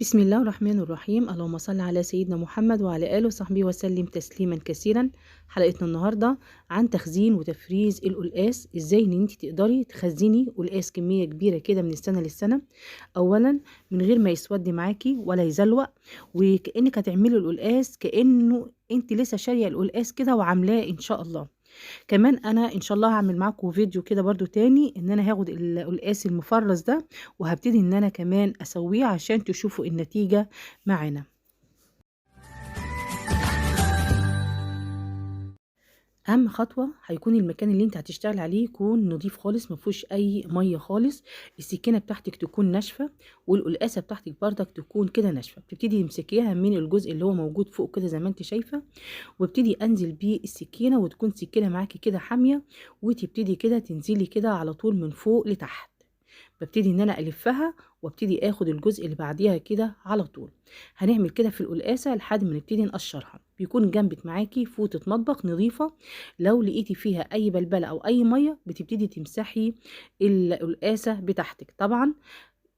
بسم الله الرحمن الرحيم. اللهم صل على سيدنا محمد وعلى آله وصحبه وسلم تسليما كثيرا. حلقتنا النهاردة عن تخزين وتفريز القلقاس، ازاي ان انت تقدري تخزني قلقاس كمية كبيرة كده من السنة للسنة، اولا من غير ما يسود معاكي ولا يزلوق، وكأنك هتعملي القلقاس كأنه انت لسه شارية القلقاس كده وعاملاه ان شاء الله. كمان انا ان شاء الله هعمل معاكم فيديو كده برضو تاني ان انا هاخد القلقاس المفرز ده وهبتدي ان انا كمان اسويه عشان تشوفوا النتيجة معانا. اهم خطوه هيكون المكان اللي انت هتشتغل عليه يكون نظيف خالص، ما فيهوش اي ميه خالص، السكينه بتاعتك تكون ناشفه، والقلقاسه بتاعتك بردك تكون كده ناشفه. بتبتدي تمسكيها من الجزء اللي هو موجود فوق كده زي ما انت شايفه، وابتدي انزل بيه السكينه وتكون سكينه معاكي كده حاميه، وتبتدي كده تنزلي كده على طول من فوق لتحت. ببتدي ان انا الفها وابتدي اخد الجزء اللي بعديها كده على طول. هنعمل كده في القلقاسه لحد ما نبتدي نقشرها. بيكون جنبك معاكي فوطه مطبخ نظيفه، لو لقيتي فيها اي بلبله او اي ميه بتبتدي تمسحي القلقاسه بتاعتك طبعا.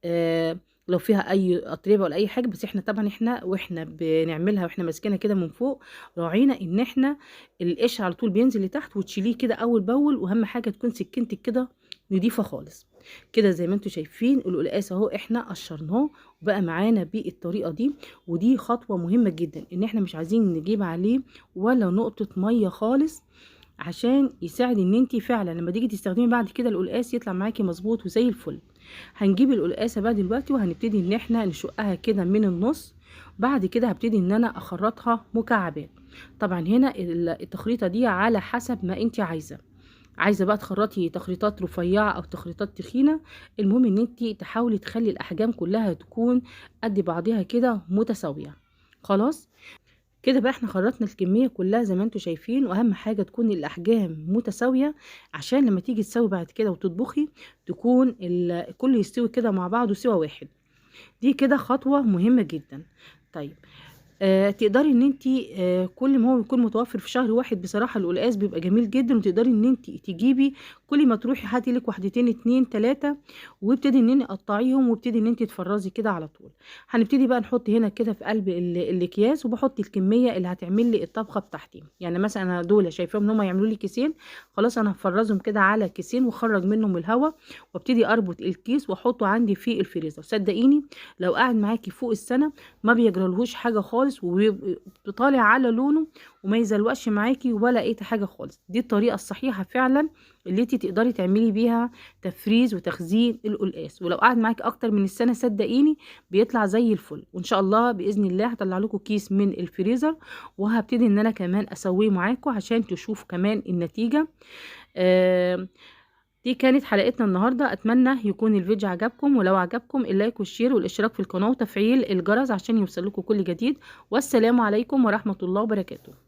آه لو فيها اي اتربه ولا اي حاجه، بس احنا طبعا واحنا بنعملها واحنا ماسكينها كده من فوق، راعينا ان احنا القشر على طول بينزل لتحت وتشيليه كده اول باول، واهم حاجه تكون سكينتك كده نضيفه خالص. كده زي ما انتم شايفين القلقاس اهو احنا قشرناه وبقى معانا بالطريقه دي. ودي خطوه مهمه جدا ان احنا مش عايزين نجيب عليه ولا نقطه ميه خالص، عشان يساعد ان انت فعلا لما تيجي تستخدمي بعد كده القلقاس يطلع معاكي مظبوط وزي الفل. هنجيب القلقاسه بقى دلوقتي وهنبتدي ان احنا نشقها كده من النص. بعد كده هبتدي ان انا اخرطها مكعبات. طبعا هنا التخريطه دي على حسب ما انت عايزه بقى تخرطي تخريطات رفيعه او تخريطات تخينه. المهم ان انت تحاولي تخلي الاحجام كلها تكون قد بعضها كده متساويه. خلاص كده بقى احنا خرطنا الكميه كلها زي ما انتم شايفين، واهم حاجه تكون الاحجام متساويه عشان لما تيجي تسوي بعد كده وتطبخي تكون الكل يستوي كده مع بعضه سوا واحد. دي كده خطوه مهمه جدا. طيب تقدري ان انت كل ما هو يكون متوفر في شهر واحد بصراحه القلقاس بيبقى جميل جدا، وتقدري ان انت تجيبي كل ما تروحي هاتي لك واحدتين اتنين تلاته، وابتدي ان انت تقطعيهم وابتدي ان انت تفرزي كده على طول. هنبتدي بقى نحط هنا كده في قلب الاكياس، وبحط الكميه اللي هتعمل لي الطبخه بتاعتي. يعني مثلا انا دول شايفاهم ان هم يعملوا لي كيسين، خلاص انا هفرزهم كده على كيسين واخرج منهم الهواء، وابتدي اربط الكيس واحطه عندي في الفريزر. صدقيني لو قاعد معاكي فوق السنه ما بيجرالهوش حاجه خالص، وطالع على لونه وما يزلوقش معاكي ولا اي حاجه خالص. دي الطريقه الصحيحه فعلا اللي انت تقدري تعملي بيها تفريز وتخزين القلقاس. ولو قعد معاكي اكتر من السنه صدقيني بيطلع زي الفل. وان شاء الله باذن الله هطلع لكم كيس من الفريزر، وهبتدي ان انا كمان اسويه معاكم عشان تشوفوا كمان النتيجه. آه دي كانت حلقتنا النهاردة، اتمنى يكون الفيديو عجبكم، ولو عجبكم اللايك والشير والاشتراك في القناة وتفعيل الجرس عشان يوصل لكم كل جديد. والسلام عليكم ورحمة الله وبركاته.